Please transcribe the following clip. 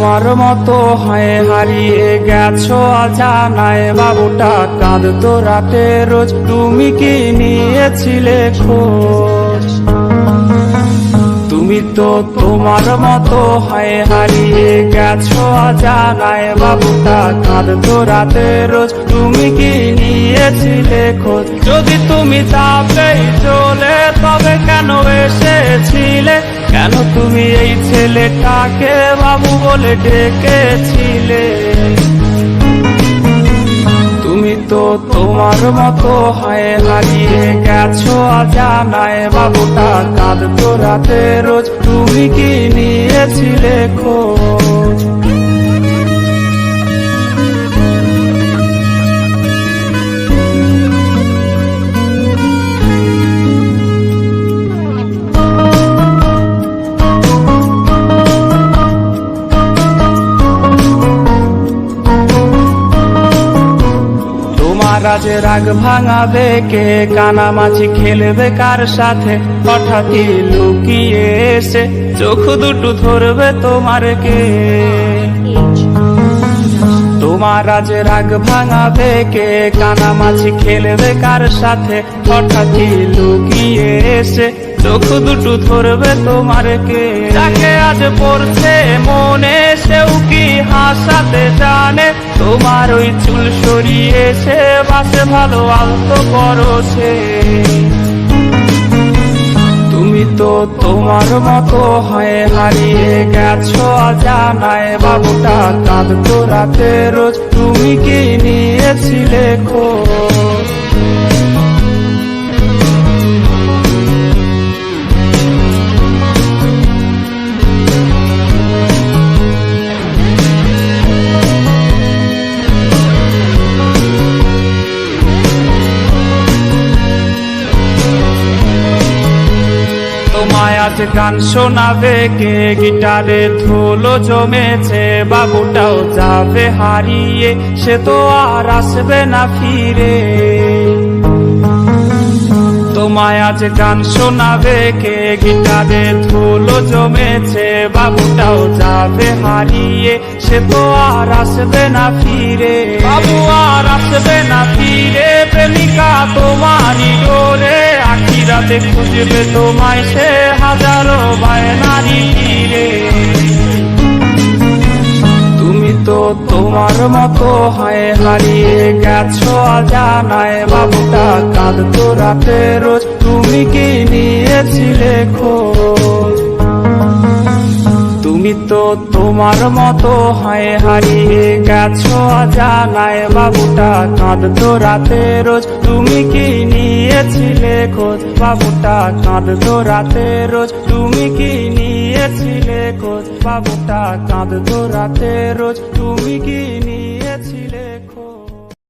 তোমার মতো হয় হারিয়ে গেছো অজানায়, বাবুটা কাঁদতো রাতে রোজ, তুমি কি নিয়েছিলে খোঁজ? তুমি তো তোমার মতো হয় হারিয়ে গেছো অজানায়, বাবুটা কাঁদতো রাতে রোজ, তুমি কি নিয়েছিলে খোঁজ? যদি তুমি যাবেই চলে তবে কেন এসেছিলে? কেন তুমি এই ছেলেটাকে বাবু বলে ডেকেছিলে? তুমি তো তোমার মতো হয় হারিয়ে গেছো অজানায়, বাবুটা কাঁদতো রাতে রোজ, তুমি কি নিয়েছিলে খোঁজ? আজ রাগ ভাঙাবে কে? কানামাছি খেলবে কার সাথে? হঠাৎই লুকিয়ে এসে চোখ দুটো ধরবে তোমার কে? তোমার আজ রাগ ভাঙাবে কে? কানামাছি খেলবে কার সাথে? হঠাৎই লুকিয়ে এসে চোখ দুটো ধরবে তোমার কে? যাকে আজ পড়ছে মনে সেও কি হাসাতে জানে? তোমার ওই চুল সরিয়ে সে বাসে ভালো আলতো করছে। তুমি তো তোমার মতো হয় হারিয়ে গেছো অজানায়, বাবুটা কাঁদতো রাতে রোজ, তুমি কি নিয়েছিলে খোঁজ? তোমায় আজ গান শোনাবে কে? গিটারে ধুলো জমেছে, বাবুটাও যাবে হারিয়ে, সে তো আর আসবে না ফিরে। তোমায় আজ গান শোনাবে কে? গিটারে ধুলো জমেছে, বাবুটাও যাবে হারিয়ে, সে তো আর আসবে না ফিরে। বাবু আর আসবে না ফিরে, প্রেমিকা তোমারই ডোরে, আখিরাতে খুঁজবে তোমায় সে হাজারো বায়নারি তীরে। তুমি তো তোমার মতো হয় হারিয়ে গেছো অজানায়, বাবুটা কাঁদতো রাতে রোজ, তুমি কি নিয়েছিলে খোঁজ? তুমি তো তোমার মতো হয় হারিয়ে গেছো অজানায়, বাবুটা কাঁদতো রাতে রোজ, তুমি কি নিয়েছিলে খোঁজ? বাবুটা কাঁদতো রাতে রোজ, তুমি কি নিয়েছিলে খোঁজ? বাবুটা কাঁদতো রাতে রোজ, তুমি কি নিয়ে